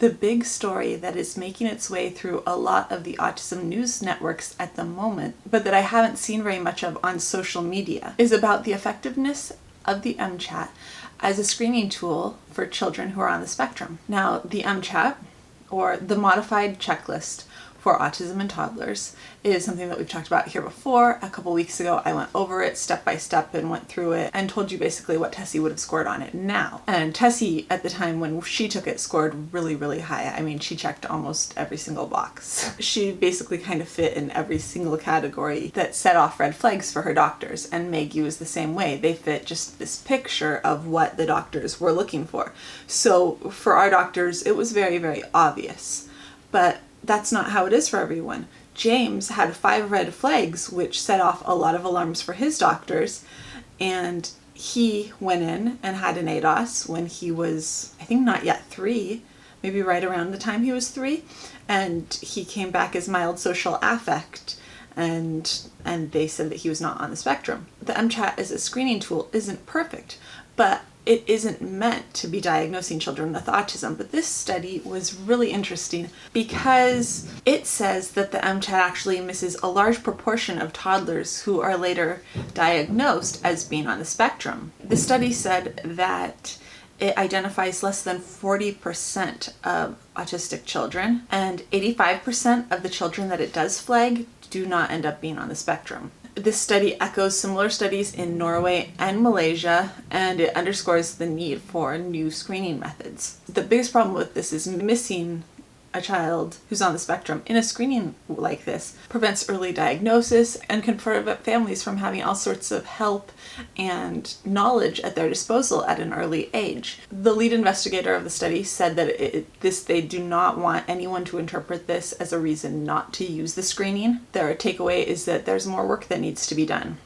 The big story that is making its way through a lot of the autism news networks at the moment, but that I haven't seen very much of on social media, is about the effectiveness of the MCHAT as a screening tool for children who are on the spectrum. Now, the MCHAT, or the Modified Checklist for Autism in Toddlers, is something that we've talked about here before. A couple weeks ago, I went over it step by step and went through it and told you basically what Tessie would have scored on it now. And Tessie, at the time when she took it, scored really, really high. I mean, she checked almost every single box. She basically kind of fit in every single category that set off red flags for her doctors. And Maggie was the same way. They fit just this picture of what the doctors were looking for. So for our doctors, it was very, very obvious. But that's not how it is for everyone. James had 5 red flags, which set off a lot of alarms for his doctors, and he went in and had an ADOS when he was, I think, not yet 3, maybe right around the time he was 3, and he came back as mild social affect, and they said that he was not on the spectrum. The MCHAT as a screening tool isn't perfect, but it isn't meant to be diagnosing children with autism. But this study was really interesting because it says that the MCHAT actually misses a large proportion of toddlers who are later diagnosed as being on the spectrum. The study said that it identifies less than 40% of autistic children, and 85% of the children that it does flag do not end up being on the spectrum. This study echoes similar studies in Norway and Malaysia, and it underscores the need for new screening methods. The biggest problem with this is missing a child who's on the spectrum in a screening like this prevents early diagnosis and can prevent families from having all sorts of help and knowledge at their disposal at an early age. The lead investigator of the study said that they do not want anyone to interpret this as a reason not to use the screening. Their takeaway is that there's more work that needs to be done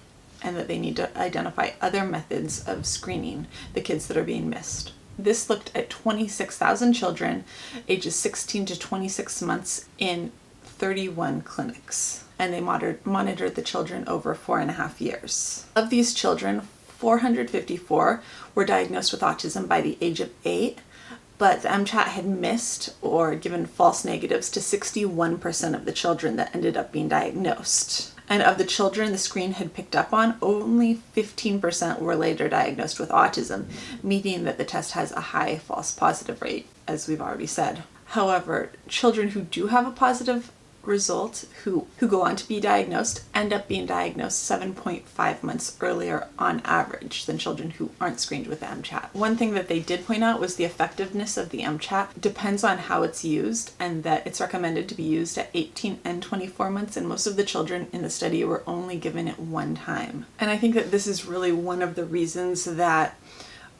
and that they need to identify other methods of screening the kids that are being missed. This looked at 26,000 children ages 16 to 26 months in 31 clinics, and they monitored the children over 4.5 years. Of these children, 454 were diagnosed with autism by the age of 8, but the MCHAT had missed or given false negatives to 61% of the children that ended up being diagnosed. And of the children the screen had picked up on, only 15% were later diagnosed with autism, meaning that the test has a high false positive rate, as we've already said. However, children who do have a positive result, who go on to be diagnosed, end up being diagnosed 7.5 months earlier on average than children who aren't screened with the MCHAT. One thing that they did point out was the effectiveness of the MCHAT depends on how it's used, and that it's recommended to be used at 18 and 24 months, and most of the children in the study were only given it one time. And I think that this is really one of the reasons that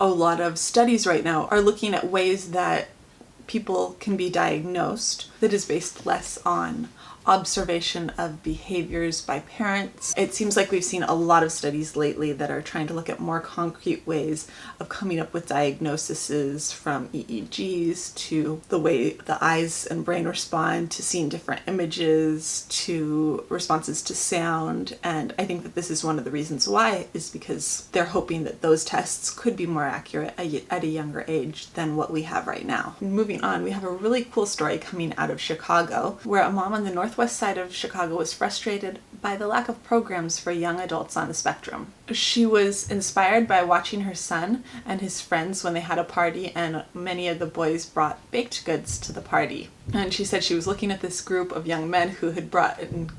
a lot of studies right now are looking at ways that people can be diagnosed that is based less on observation of behaviors by parents. It seems like we've seen a lot of studies lately that are trying to look at more concrete ways of coming up with diagnoses, from EEGs to the way the eyes and brain respond to seeing different images to responses to sound. And I think that this is one of the reasons why, is because they're hoping that those tests could be more accurate at a younger age than what we have right now. Moving on, we have a really cool story coming out of Chicago, where a mom on the northwest side of Chicago was frustrated by the lack of programs for young adults on the spectrum. She was inspired by watching her son and his friends when they had a party, and many of the boys brought baked goods to the party. And she said she was looking at this group of young men who had brought in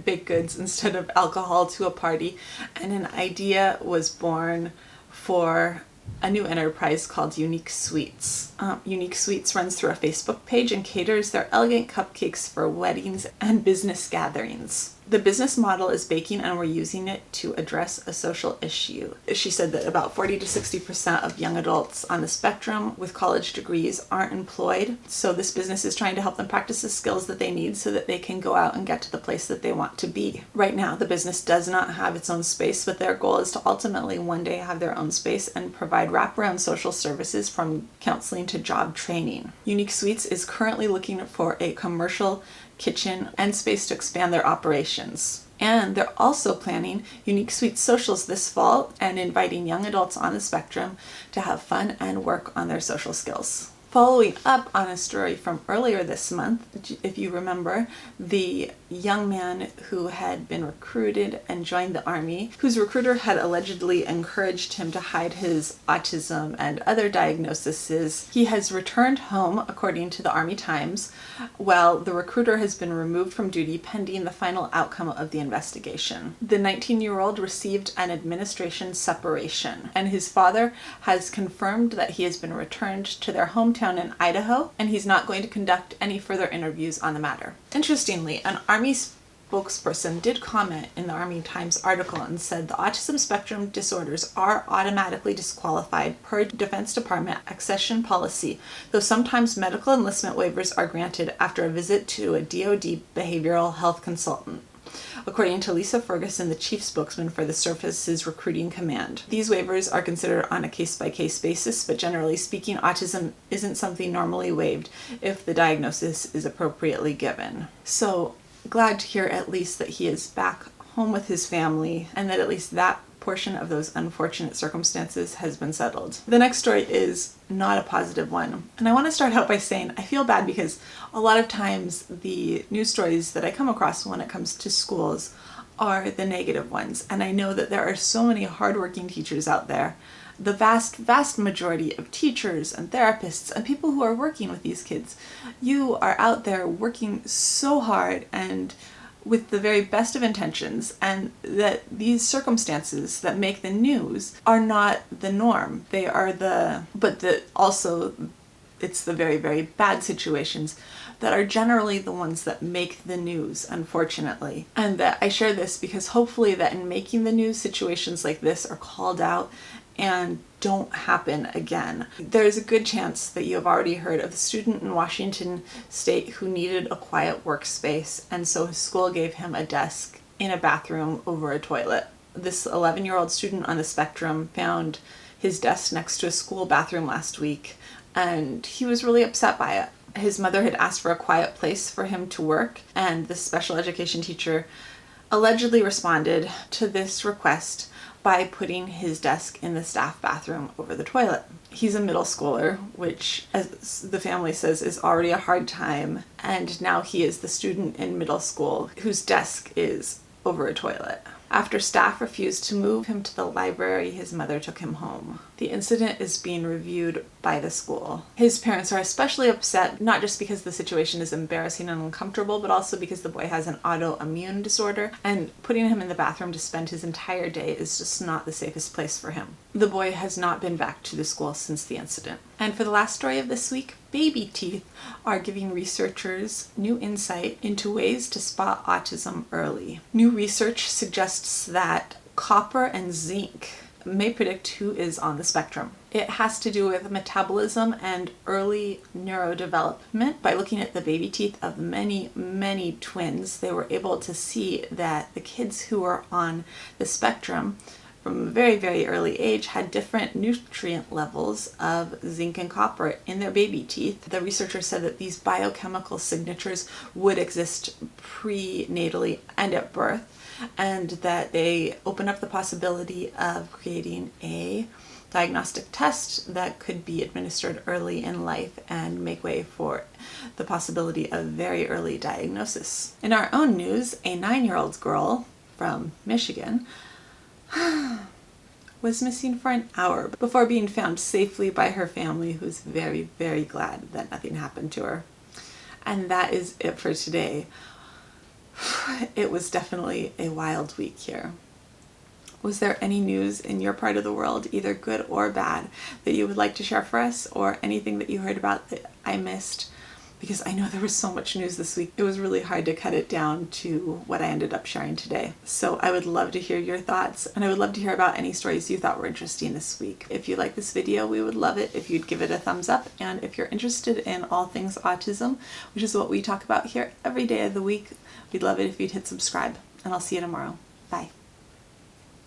baked goods instead of alcohol to a party, and an idea was born for a new enterprise called Unique Sweets. Unique Sweets runs through a Facebook page and caters their elegant cupcakes for weddings and business gatherings. The business model is baking, and we're using it to address a social issue. She said that about 40 to 60% of young adults on the spectrum with college degrees aren't employed. So this business is trying to help them practice the skills that they need so that they can go out and get to the place that they want to be. Right now, the business does not have its own space, but their goal is to ultimately one day have their own space and provide wraparound social services from counseling to job training. Unique Sweets is currently looking for a commercial kitchen and space to expand their operations. And they're also planning Unique Sweets socials this fall and inviting young adults on the spectrum to have fun and work on their social skills. Following up on a story from earlier this month, if you remember, the young man who had been recruited and joined the Army, whose recruiter had allegedly encouraged him to hide his autism and other diagnoses, he has returned home, according to the Army Times, while the recruiter has been removed from duty pending the final outcome of the investigation. The 19-year-old received an administration separation, and his father has confirmed that he has been returned to their hometown in Idaho, and he's not going to conduct any further interviews on the matter. Interestingly, an Army spokesperson did comment in the Army Times article and said the autism spectrum disorders are automatically disqualified per Defense Department accession policy, though sometimes medical enlistment waivers are granted after a visit to a DoD behavioral health consultant, according to Lisa Ferguson, the chief spokesman for the service's recruiting command. These waivers are considered on a case-by-case basis, but generally speaking, autism isn't something normally waived if the diagnosis is appropriately given. So, glad to hear at least that he is back home with his family, and that at least that portion of those unfortunate circumstances has been settled. The next story is not a positive one. And I want to start out by saying I feel bad because a lot of times the news stories that I come across when it comes to schools are the negative ones. And I know that there are so many hardworking teachers out there. The vast majority of teachers and therapists and people who are working with these kids, you are out there working so hard and with the very best of intentions, and that these circumstances that make the news are not the norm. They are also it's the very, very bad situations that are generally the ones that make the news, unfortunately. And that I share this because hopefully that in making the news, situations like this are called out and don't happen again. There's a good chance that you have already heard of a student in Washington State who needed a quiet workspace, and so his school gave him a desk in a bathroom over a toilet. This 11-year-old student on the spectrum found his desk next to a school bathroom last week, and he was really upset by it. His mother had asked for a quiet place for him to work, and the special education teacher allegedly responded to this request by putting his desk in the staff bathroom over the toilet. He's a middle schooler, which, as the family says, is already a hard time, and now he is the student in middle school whose desk is over a toilet. After staff refused to move him to the library, his mother took him home. The incident is being reviewed by the school. His parents are especially upset, not just because the situation is embarrassing and uncomfortable, but also because the boy has an autoimmune disorder, and putting him in the bathroom to spend his entire day is just not the safest place for him. The boy has not been back to the school since the incident. And for the last story of this week, baby teeth are giving researchers new insight into ways to spot autism early. New research suggests that copper and zinc may predict who is on the spectrum. It has to do with metabolism and early neurodevelopment. By looking at the baby teeth of many twins, they were able to see that the kids who were on the spectrum from a very, very early age had different nutrient levels of zinc and copper in their baby teeth. The researchers said that these biochemical signatures would exist prenatally and at birth, and that they open up the possibility of creating a diagnostic test that could be administered early in life and make way for the possibility of very early diagnosis. In our own news, a 9-year-old girl from Michigan was missing for an hour before being found safely by her family, who's very, very glad that nothing happened to her. And that is it for today. It was definitely a wild week here. Was there any news in your part of the world, either good or bad, that you would like to share for us, or anything that you heard about that I missed? Because I know there was so much news this week. It was really hard to cut it down to what I ended up sharing today. So I would love to hear your thoughts, and I would love to hear about any stories you thought were interesting this week. If you like this video, we would love it if you'd give it a thumbs up. And if you're interested in all things autism, which is what we talk about here every day of the week, we'd love it if you'd hit subscribe. And I'll see you tomorrow. Bye.